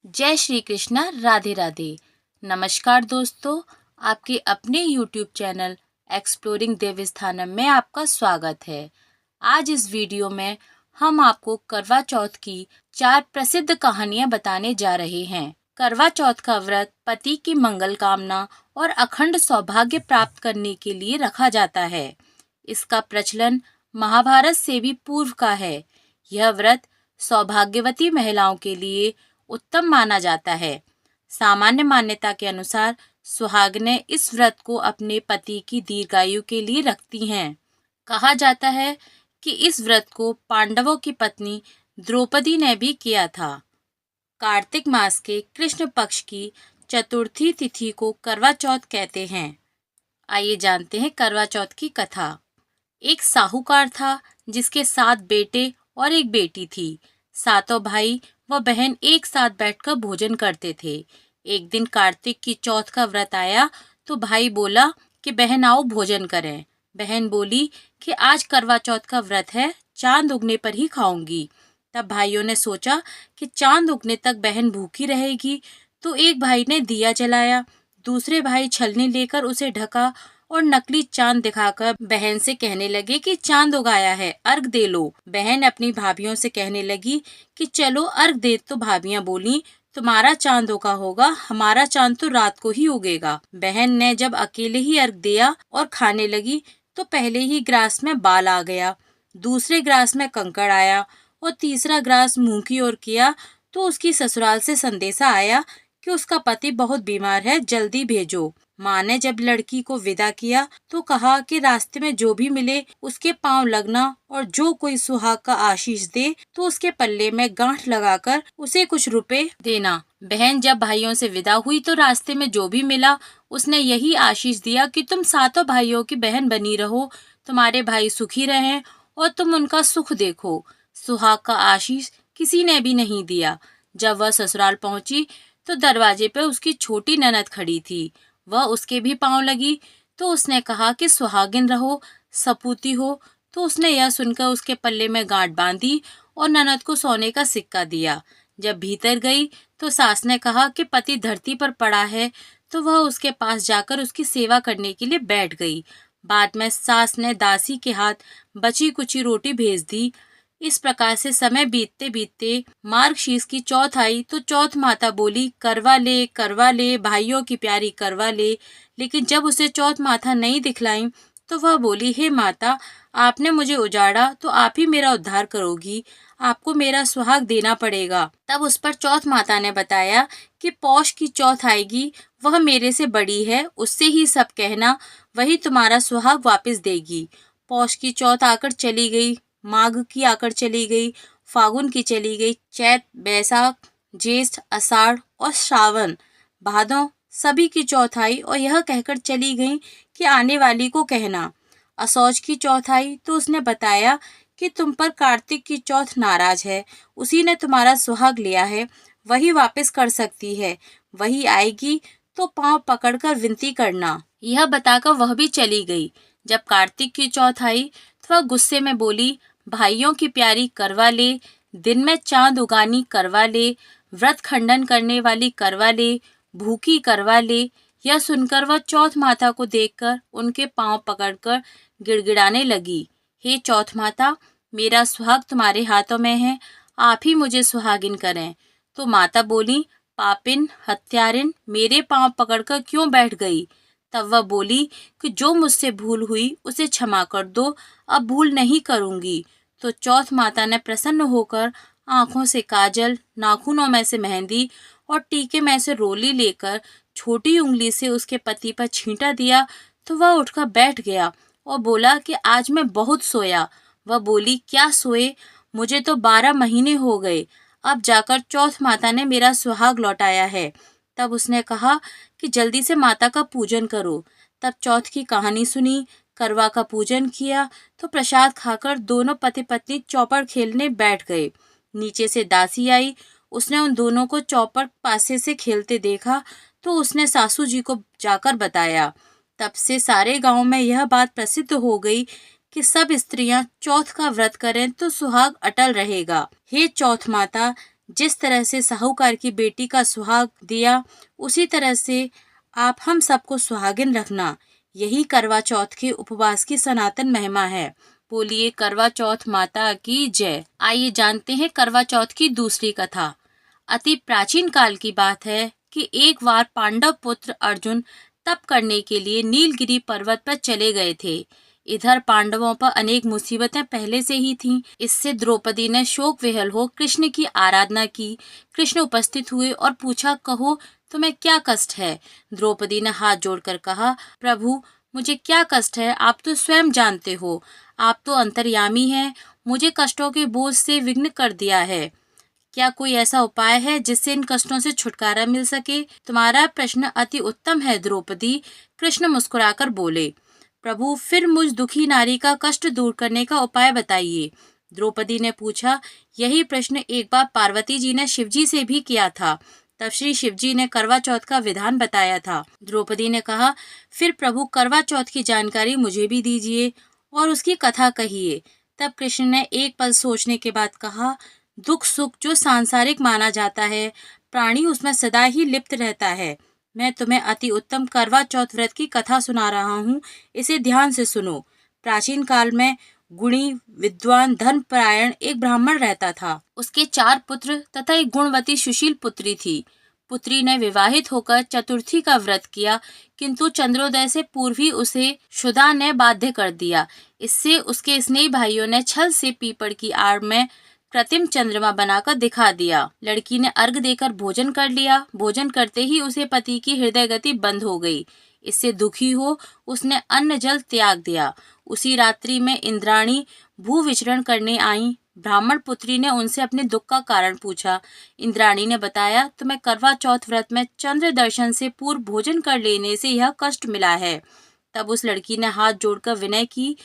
जय श्री कृष्णा, राधे राधे। नमस्कार दोस्तों, आपके अपने YouTube चैनल एक्सप्लोरिंग देवस्थानम में आपका स्वागत है। आज इस वीडियो में हम आपको करवा चौथ की 4 प्रसिद्ध कहानियां बताने जा रहे हैं। करवा चौथ का व्रत पति की मंगल कामना और अखंड सौभाग्य प्राप्त करने के लिए रखा जाता है। इसका प्रचलन महाभारत से भी पूर्व का है। यह व्रत सौभाग्यवती महिलाओं के लिए उत्तम माना जाता है। सामान्य मान्यता के अनुसार सुहागनें इस व्रत को अपने पति की दीर्घायु के लिए रखती हैं। कहा जाता है कि इस व्रत को पांडवों की पत्नी द्रौपदी ने भी किया था। कार्तिक मास के कृष्ण पक्ष की चतुर्थी तिथि को करवा चौथ कहते हैं। आइए जानते हैं करवा चौथ की कथा। एक साहूकार था जिसके 7 बेटे और एक बेटी थी। सातों भाई व बहन एक साथ बैठकर भोजन करते थे। एक दिन कार्तिक की चौथ का व्रत आया तो भाई बोला कि बहन आओ भोजन करें। बहन बोली कि आज करवा चौथ का व्रत है, चांद उगने पर ही खाऊंगी। तब भाइयों ने सोचा कि चांद उगने तक बहन भूखी रहेगी, तो एक भाई ने दिया जलाया, दूसरे भाई छलनी लेकर उसे ढका और नकली चांद दिखाकर बहन से कहने लगे कि चांद उगाया है, अर्घ दे लो। बहन अपनी भाभियों से कहने लगी कि चलो अर्घ दे, तो भाभियां बोली तुम्हारा चांद उगा होगा, हमारा चांद तो रात को ही उगेगा। बहन ने जब अकेले ही अर्घ दिया और खाने लगी तो पहले ही ग्रास में बाल आ गया, दूसरे ग्रास में कंकड़ आया और तीसरा ग्रास मुंह की ओर किया तो उसकी ससुराल से संदेशा आया कि उसका पति बहुत बीमार है, जल्दी भेजो। माँ ने जब लड़की को विदा किया तो कहा कि रास्ते में जो भी मिले उसके पांव लगना और जो कोई सुहाग का आशीष दे तो उसके पल्ले में गांठ लगाकर उसे कुछ रुपए देना। बहन जब भाइयों से विदा हुई तो रास्ते में जो भी मिला उसने यही आशीष दिया कि तुम सातों भाइयों की बहन बनी रहो, तुम्हारे भाई सुखी रहें और तुम उनका सुख देखो। सुहाग का आशीष किसी ने भी नहीं दिया। जब वह ससुराल पहुंची तो दरवाजे पर उसकी छोटी ननद खड़ी थी। वह उसके भी पांव लगी तो उसने कहा कि सुहागिन रहो, सपूती हो। तो उसने यह सुनकर उसके पल्ले में गांठ बांधी और ननद को सोने का सिक्का दिया। जब भीतर गई तो सास ने कहा कि पति धरती पर पड़ा है, तो वह उसके पास जाकर उसकी सेवा करने के लिए बैठ गई। बाद में सास ने दासी के हाथ बची कुची रोटी भेज दी। इस प्रकार से समय बीतते बीतते मार्गशीर्ष की चौथ आई तो चौथ माता बोली करवा ले भाइयों की प्यारी करवा ले। लेकिन जब उसे चौथ माता नहीं दिखलाई तो वह बोली हे माता, आपने मुझे उजाड़ा तो आप ही मेरा उद्धार करोगी, आपको मेरा सुहाग देना पड़ेगा। तब उस पर चौथ माता ने बताया कि पौष की चौथ आएगी, वह मेरे से बड़ी है, उससे ही सब कहना, वही तुम्हारा सुहाग वापस देगी। पौष की चौथ आकर चली गई, माघ की आकर चली गई, फागुन की चली गई, चैत, बैसाख, ज्येष्ठ, आषाढ़ और श्रावण, भादों सभी की चौथ आई और यह कहकर चली गई कि आने वाली को कहना। असौज की चौथ आई तो उसने बताया कि तुम पर कार्तिक की चौथ नाराज है, उसी ने तुम्हारा सुहाग लिया है, वही वापस कर सकती है, वही आएगी तो पांव पकड़कर विनती करना। यह बताकर वह भी चली गई। जब कार्तिक की चौथ आई तो वह गुस्से में बोली भाइयों की प्यारी करवा ले, दिन में चांद उगानी करवा ले, व्रत खंडन करने वाली करवा ले, भूखी करवा ले। यह सुनकर वह चौथ माता को देखकर उनके पांव पकड़कर गिड़गिड़ाने लगी, हे चौथ माता, मेरा सुहाग तुम्हारे हाथों में है, आप ही मुझे सुहागिन करें। तो माता बोली पापिन हत्यारिन, मेरे पांव पकड़कर क्यों बैठ गई। तब वह बोली कि जो मुझसे भूल हुई उसे क्षमा कर दो, अब भूल नहीं करूंगी। तो चौथ माता ने प्रसन्न होकर आंखों से काजल, नाखूनों में से मेहंदी और टीके में से रोली लेकर छोटी उंगली से उसके पति पर छींटा दिया तो वह उठकर बैठ गया और बोला कि आज मैं बहुत सोया। वह बोली क्या सोए, मुझे तो 12 महीने हो गए, अब जाकर चौथ माता ने मेरा सुहाग लौटाया है। तब उसने कहा कि जल्दी से माता का पूजन करो। तब चौथ की कहानी सुनी, करवा का पूजन किया तो प्रसाद खाकर दोनों पति पत्नी चौपड़ खेलने बैठ गए। नीचे से दासी आई, उसने उन दोनों को चौपड़ पासे से खेलते देखा तो उसने सासू जी को जाकर बताया। तब से सारे गांव में यह बात प्रसिद्ध हो गई कि सब स्त्रियां चौथ का व्रत करें तो सुहाग अटल रहेगा। हे चौथ माता, जिस तरह से साहूकार की बेटी का सुहाग दिया, उसी तरह से आप हम सबको सुहागिन रखना। यही करवा चौथ के उपवास की सनातन महिमा है। बोलिए करवा चौथ माता की जय। आइए जानते हैं करवा चौथ की दूसरी कथा। अति प्राचीन काल की बात है कि एक बार पांडव पुत्र अर्जुन तप करने के लिए नीलगिरी पर्वत पर चले गए थे। इधर पांडवों पर अनेक मुसीबतें पहले से ही थीं। इससे द्रौपदी ने शोक विहल हो कृष्ण की आराधना की। कृष्ण उपस्थित हुए और पूछा, कहो तुम्हें क्या कष्ट है? द्रौपदी ने हाथ जोड़कर कहा, प्रभु मुझे क्या कष्ट है, आप तो स्वयं जानते हो। आप तो अंतर्यामी हैं, मुझे कष्टों के बोझ से विघ्न कर दिया है। क्या कोई ऐसा उपाय है जिससे इन कष्टों से छुटकारा मिल सके? तुम्हारा प्रश्न अति उत्तम है द्रौपदी। कृष्ण मुस्कुराकर बोले, प्रभु फिर मुझ दुखी नारी का कष्ट दूर करने का उपाय बताइए। द्रौपदी ने पूछा, यही प्रश्न एक बार पार्वती जी ने शिवजी से भी किया था। तब श्री शिवजी ने करवा चौथ का विधान बताया था। द्रौपदी ने कहा, फिर प्रभु करवा चौथ की जानकारी मुझे भी दीजिए और उसकी कथा कहिए। तब कृष्ण ने एक पल सोचने के बाद कहा, दुख सुख जो सांसारिक माना जाता है, प्राणी उसमें सदा ही लिप्त रहता है। मैं तुम्हें अति उत्तम करवा चौथ व्रत की कथा सुना रहा हूँ, इसे ध्यान से सुनो। प्राचीन काल में गुणी विद्वान धर्मपरायण एक ब्राह्मण रहता था। उसके 4 पुत्र तथा एक गुणवती सुशील पुत्री थी। पुत्री ने विवाहित होकर चतुर्थी का व्रत किया, किंतु चंद्रोदय से पूर्व ही उसे शुदा ने बाध्य कर दिया। इससे उसके स्नेही भाइयों ने छल से पीपड़ की आड़ में कृत्रिम चंद्रमा बनाकर दिखा दिया। लड़की ने अर्घ देकर भोजन कर लिया। भोजन करते ही उसे पति की हृदय गति बंद हो गई। इससे दुखी हो उसने अन्न जल त्याग दिया। उसी रात्रि में इंद्राणी भू विचरण करने आई। ब्राह्मण पुत्री ने उनसे अपने दुख का कारण पूछा। इंद्राणी ने बताया, तुम्हें करवा चौथ व्रत में चंद्र दर्शन से पूर्व भोजन कर लेने से यह कष्ट मिला है। तब उस लड़की ने हाथ जोड़कर विनय की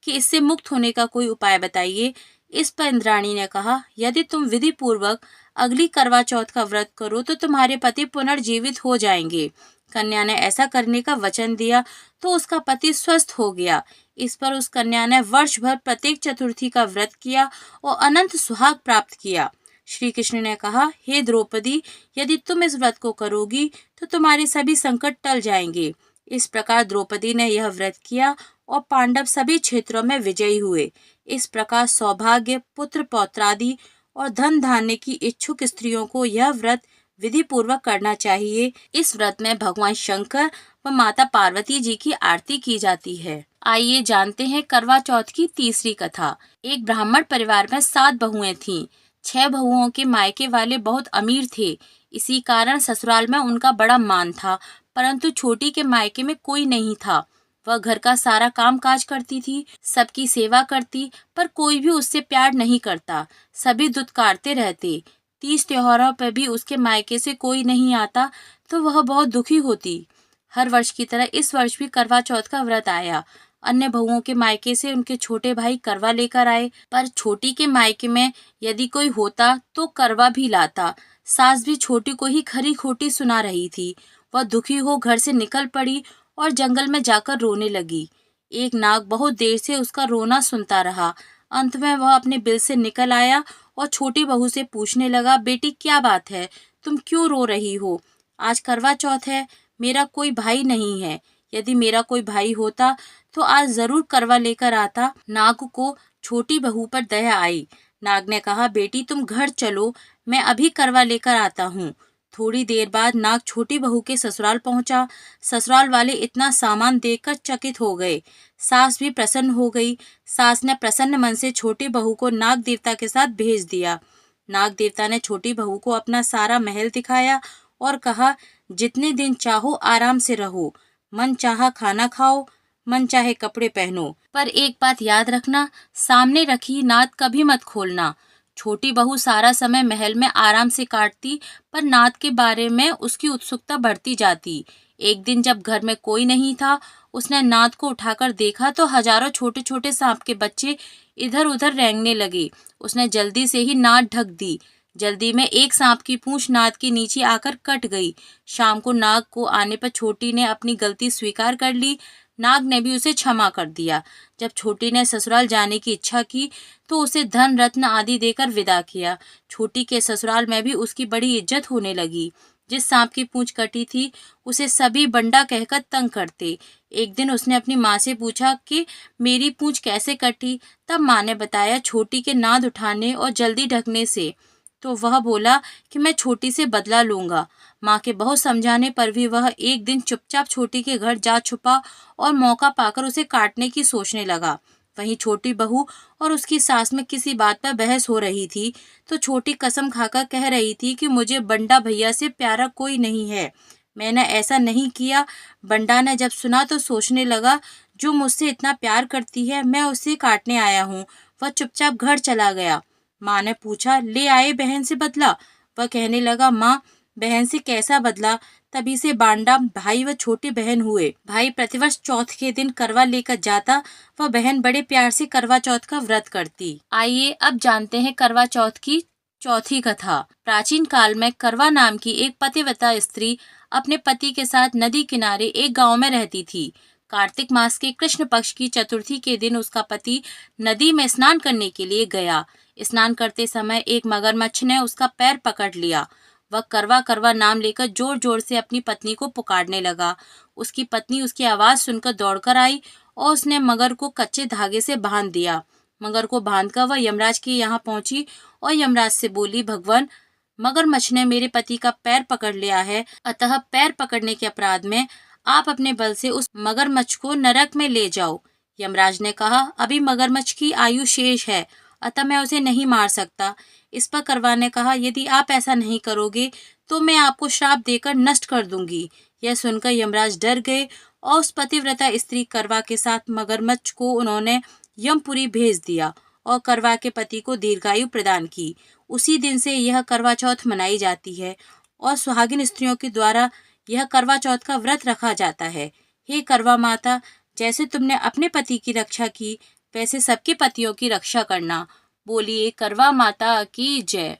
कि इससे मुक्त होने का कोई उपाय बताइए। इस पर इंद्राणी ने कहा, यदि तुम विधि पूर्वक अगली करवा चौथ का व्रत करो तो तुम्हारे पति पुनर्जीवित हो जाएंगे। कन्या ने ऐसा करने का वचन दिया तो उसका पति स्वस्थ हो गया। इस पर उस कन्या ने वर्ष भर प्रत्येक चतुर्थी का व्रत किया और अनंत सुहाग प्राप्त किया। श्री कृष्ण ने कहा, हे द्रौपदी, यदि तुम इस व्रत को करोगी तो तुम्हारे सभी संकट टल जाएंगे। इस प्रकार द्रौपदी ने यह व्रत किया और पांडव सभी क्षेत्रों में विजयी हुए। इस प्रकार सौभाग्य, पुत्र पौत्रादि और धन धान्य की इच्छुक स्त्रियों को यह व्रत विधि पूर्वक करना चाहिए। इस व्रत में भगवान शंकर व माता पार्वती जी की आरती की जाती है। आइए जानते हैं करवा चौथ की तीसरी कथा। एक ब्राह्मण परिवार में 7 बहुएं थीं। 6 बहुओं के मायके वाले बहुत अमीर थे। इसी कारण ससुराल में उनका बड़ा मान था, परंतु छोटी के मायके में कोई नहीं था। वह घर का सारा काम काज करती थी, सबकी सेवा करती, पर कोई भी उससे प्यार नहीं करता। सभी दुत्कारते रहते। 30 त्योहारों पर भी उसके मायके से कोई नहीं आता तो वह बहुत दुखी होती। हर वर्ष की तरह इस वर्ष भी करवा चौथ का व्रत आया। अन्य बहुओं के मायके से उनके छोटे भाई करवा लेकर आए, पर छोटी के मायके में यदि कोई होता तो करवा भी लाता। सास भी छोटी को ही खरी खोटी सुना रही थी। वह दुखी हो घर से निकल पड़ी और जंगल में जाकर रोने लगी। एक नाग बहुत देर से उसका रोना सुनता रहा। अंत में वह अपने बिल से निकल आया और छोटी बहू से पूछने लगा, बेटी क्या बात है, तुम क्यों रो रही हो? आज करवा चौथ है, मेरा कोई भाई नहीं है। यदि मेरा कोई भाई होता तो आज जरूर करवा लेकर आता। नाग को छोटी बहू पर दया आई। नाग ने कहा, बेटी तुम घर चलो, मैं अभी करवा लेकर आता हूँ। थोड़ी देर बाद नाग छोटी बहू के ससुराल पहुंचा। ससुराल वाले इतना सामान देखकर चकित हो गए। सास भी प्रसन्न हो गई। सास ने प्रसन्न मन से छोटी बहू को नाग देवता के साथ भेज दिया। नाग देवता ने छोटी बहू को अपना सारा महल दिखाया और कहा, जितने दिन चाहो आराम से रहो, मन चाहा खाना खाओ, मन चाहे कपड़े पहनो, पर एक बात याद रखना, सामने रखी नाद कभी मत खोलना। छोटी बहू सारा समय महल में आराम से काटती, पर नाद के बारे में उसकी उत्सुकता बढ़ती जाती। एक दिन जब घर में कोई नहीं था, उसने नाद को उठाकर देखा तो हजारों छोटे छोटे सांप के बच्चे इधर उधर रेंगने लगे। उसने जल्दी से ही नाद ढक दी। जल्दी में एक सांप की पूंछ नाद के नीचे आकर कट गई। शाम को नाग को आने पर छोटी ने अपनी गलती स्वीकार कर ली। नाग ने भी उसे क्षमा कर दिया। जब छोटी ने ससुराल जाने की इच्छा की तो उसे धन रत्न आदि देकर विदा किया। छोटी के ससुराल में भी उसकी बड़ी इज्जत होने लगी। जिस सांप की पूंछ कटी थी उसे सभी बंडा कहकर तंग करते। एक दिन उसने अपनी माँ से पूछा कि मेरी पूंछ कैसे कटी। तब माँ ने बताया छोटी के नाद उठाने और जल्दी ढकने से। तो वह बोला कि मैं छोटी से बदला लूंगा। माँ के बहुत समझाने पर भी वह एक दिन चुपचाप छोटी के घर जा छुपा और मौका पाकर उसे काटने की सोचने लगा। वहीं छोटी बहू और उसकी सास में किसी बात पर बहस हो रही थी तो छोटी कसम खाकर कह रही थी कि मुझे बंडा भैया से प्यारा कोई नहीं है, मैंने ऐसा नहीं किया। बंडा ने जब सुना तो सोचने लगा जो मुझसे इतना प्यार करती है मैं उसे काटने आया हूँ। वह चुपचाप घर चला गया। माँ ने पूछा ले आए बहन से बदला। वह कहने लगा माँ बहन से कैसा बदला, तभी से बांडा भाई व छोटी बहन हुए। भाई प्रतिवर्ष चौथ के दिन करवा लेकर जाता, वह बहन बड़े प्यार से करवा चौथ का व्रत करती। आइए अब जानते हैं करवा चौथ की चौथी कथा। प्राचीन काल में करवा नाम की एक पतिव्रता स्त्री अपने पति के साथ नदी किनारे एक गांव में रहती थी। कार्तिक मास के कृष्ण पक्ष की चतुर्थी के दिन उसका पति नदी में स्नान करने के लिए गया। स्नान करते समय एक मगरमच्छ ने उसका पैर पकड़ लिया। वह करवा करवा नाम लेकर जोर जोर से अपनी पत्नी को पुकारने लगा। उसकी पत्नी उसकी आवाज सुनकर दौड़कर आई और उसने मगर को कच्चे धागे से बांध दिया। मगर को बांधकर वह यमराज के यहाँ पहुंची और यमराज से बोली भगवान, मगरमच्छ ने मेरे पति का पैर पकड़ लिया है, अतः पैर पकड़ने के अपराध में आप अपने बल से उस मगरमच्छ को नरक में ले जाओ। यमराज ने कहा अभी मगरमच्छ की आयु शेष है, अतः मैं उसे नहीं मार सकता। इस पर करवा ने कहा यदि आप ऐसा नहीं करोगे तो मैं आपको श्राप देकर नष्ट कर दूंगी। यह सुनकर यमराज डर गए और उस पतिव्रता स्त्री करवा के साथ मगरमच्छ को उन्होंने यमपुरी भेज दिया और करवा के पति को दीर्घायु प्रदान की। उसी दिन से यह करवा चौथ मनाई जाती है और सुहागिन स्त्रियों के द्वारा यह करवा चौथ का व्रत रखा जाता है। हे करवा माता, जैसे तुमने अपने पति की रक्षा की वैसे सबके पतियों की रक्षा करना। बोलिए करवा माता की जय।